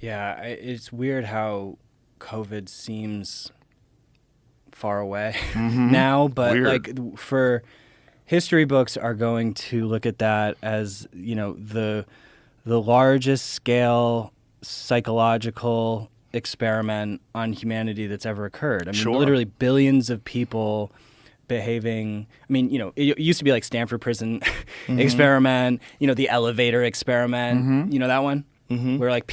Yeah, it's weird how COVID seems far away now, but Weird. like for history books are going to look at that as, the largest scale psychological experiment on humanity that's ever occurred. I mean, Sure. literally billions of people behaving. I mean, it used to be like Stanford prison experiment, the elevator experiment, that one? Where like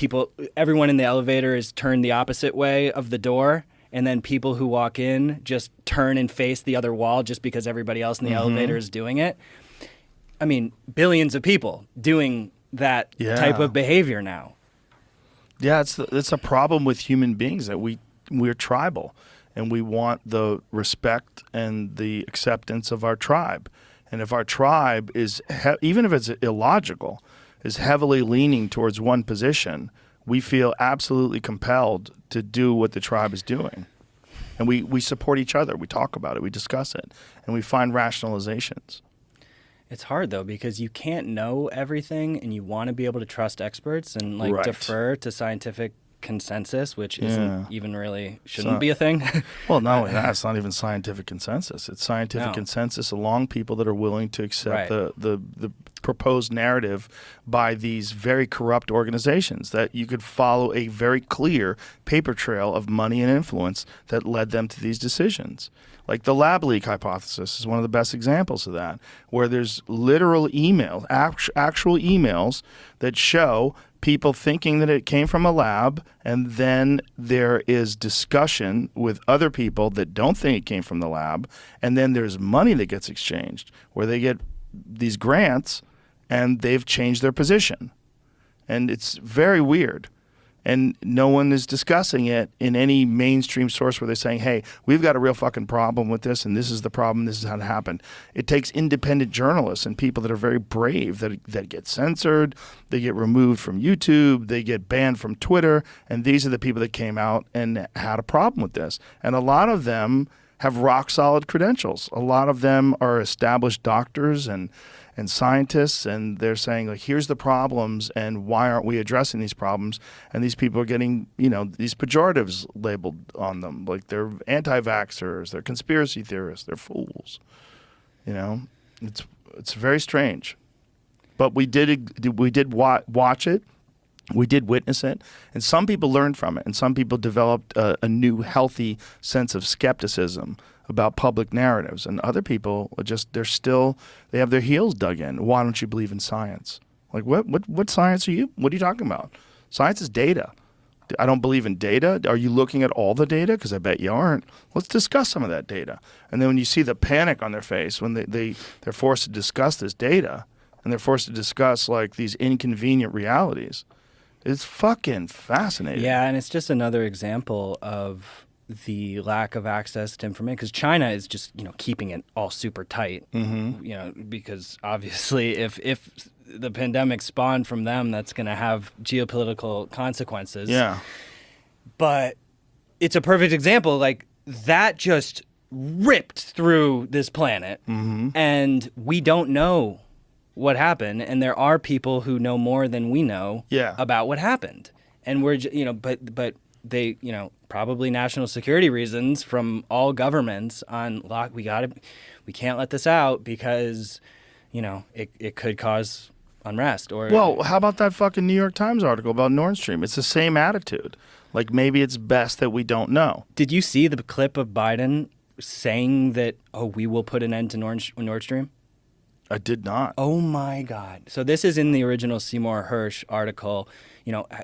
everyone in the elevator is turned the opposite way of the door, and then people who walk in just turn and face the other wall just because everybody else in the elevator is doing it. I mean, billions of people doing that type of behavior now. Yeah, it's a problem with human beings that we're tribal, and we want the respect and the acceptance of our tribe. And if our tribe is, even if it's illogical, is heavily leaning towards one position, we feel absolutely compelled to do what the tribe is doing. And we support each other. We talk about it. We discuss it. And we find rationalizations. It's hard, though, because you can't know everything, and you want to be able to trust experts and like defer to scientific consensus, which isn't even really, shouldn't be a thing. Well, no, it's not even scientific consensus. It's scientific consensus along people that are willing to accept the proposed narrative by these very corrupt organizations, that you could follow a very clear paper trail of money and influence that led them to these decisions. Like the lab leak hypothesis is one of the best examples of that, where there's literal emails, actual emails that show people thinking that it came from a lab, and then there is discussion with other people that don't think it came from the lab, and then there's money that gets exchanged where they get these grants and they've changed their position. And it's very weird. And no one is discussing it in any mainstream source where they're saying, hey, we've got a real fucking problem with this, and this is the problem, this is how it happened. It takes independent journalists and people that are very brave that get censored, they get removed from YouTube, they get banned from Twitter, and these are the people that came out and had a problem with this. And a lot of them have rock-solid credentials. A lot of them are established doctors and scientists, and they're saying, like, here's the problems, and why aren't we addressing these problems? And these people are getting, these pejoratives labeled on them, like they're anti-vaxxers, they're conspiracy theorists, they're fools. It's very strange. But we did watch it. We did witness it, and some people learned from it, and some people developed a new healthy sense of skepticism about public narratives, and other people they have their heels dug in. Why don't you believe in science? Like, what science are you? What are you talking about? Science is data. I don't believe in data. Are you looking at all the data? Because I bet you aren't. Let's discuss some of that data. And then when you see the panic on their face when they're forced to discuss this data, and they're forced to discuss like these inconvenient realities, it's fucking fascinating. Yeah, and it's just another example of the lack of access to information, because China is just keeping it all super tight. Because obviously if the pandemic spawned from them, that's going to have geopolitical consequences. Yeah, but it's a perfect example. Like, that just ripped through this planet, and we don't know what happened, and there are people who know more than we know about what happened, and we're but they probably national security reasons from all governments on lock. We can't let this out because it could cause unrest. Or well, how about that fucking New York Times article about Nord Stream? It's the same attitude. Like, maybe it's best that we don't know. Did you see the clip of Biden saying that, we will put an end to Nord Stream? I did not. Oh my God. So this is in the original Seymour Hersh article,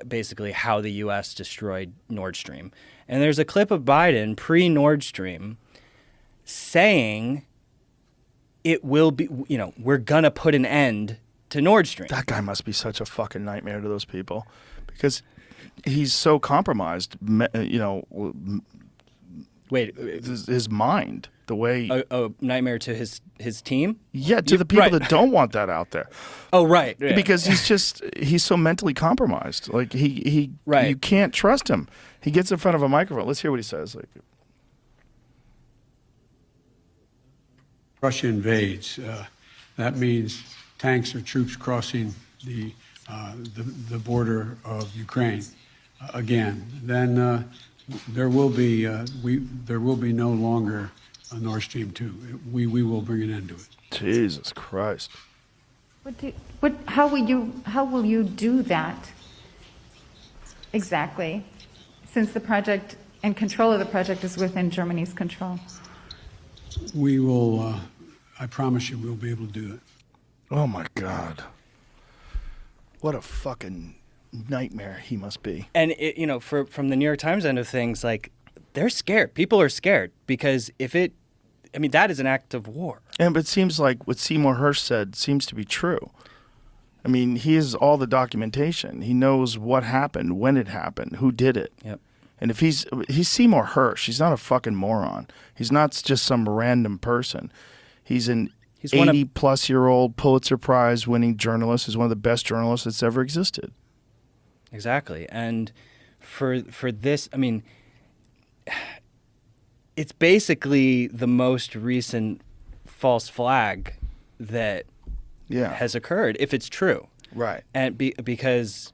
basically how the U.S. destroyed Nord Stream. And there's a clip of Biden pre-Nord Stream saying it will be, we're going to put an end to Nord Stream. That guy must be such a fucking nightmare to those people, because he's so compromised, Wait, his mind, the way a nightmare to his team? Yeah, to the people that don't want that out there. Oh, right. Yeah. Because he's so mentally compromised. Like, he right. You can't trust him. He gets in front of a microphone. Let's hear what he says. Like, Russia invades. That means tanks or troops crossing the border of Ukraine. again, then there will be no longer a Nord Stream 2. We will bring an end to it. Jesus Christ. How will you do that exactly, since the project and control of the project is within Germany's control? We will, I promise you, we'll be able to do it. Oh my God. What a fucking nightmare he must be. And from the New York Times end of things, like, they're scared. People are scared because that is an act of war. And but it seems like what Seymour Hersh said seems to be true. I mean, he has all the documentation. He knows what happened, when it happened, who did it. Yep. And if he's Seymour Hersh, he's not a fucking moron. He's not just some random person. He's an 80-plus-year-old Pulitzer Prize winning journalist. He's one of the best journalists that's ever existed. Exactly. And for this, I mean, it's basically the most recent false flag that has occurred, if it's true. Right. And because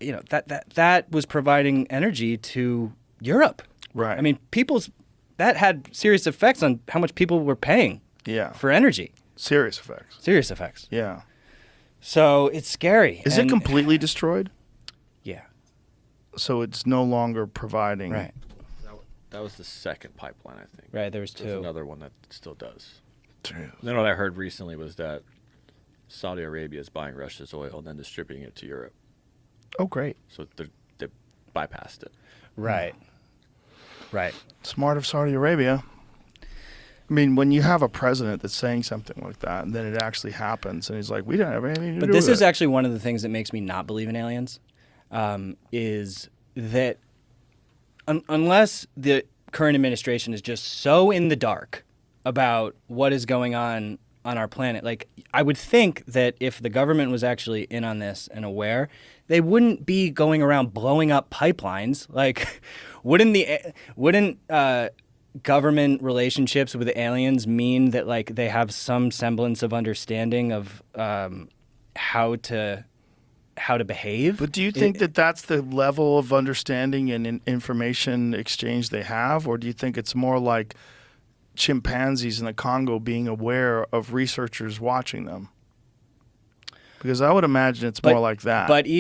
that was providing energy to Europe. Right. I mean, that had serious effects on how much people were paying for energy. Serious effects. Serious effects. Yeah. So it's scary. Is it completely destroyed? Yeah. So it's no longer providing. Right. That was the second pipeline, I think. Right, there was two. There's another one that still does. Jeez. Then what I heard recently was that Saudi Arabia is buying Russia's oil and then distributing it to Europe. Oh, great. So they bypassed it. Right. Right. Smart of Saudi Arabia. I mean, when you have a president that's saying something like that, and then it actually happens, and he's like, "We don't have anything to do with it." But this is actually one of the things that makes me not believe in aliens, is that unless the current administration is just so in the dark about what is going on our planet, like, I would think that if the government was actually in on this and aware, they wouldn't be going around blowing up pipelines. Like, wouldn't government relationships with aliens mean that, like, they have some semblance of understanding of how to behave? But do you think that that's the level of understanding and information exchange they have, or do you think it's more like chimpanzees in the Congo being aware of researchers watching them? Because I would imagine it's more like that. But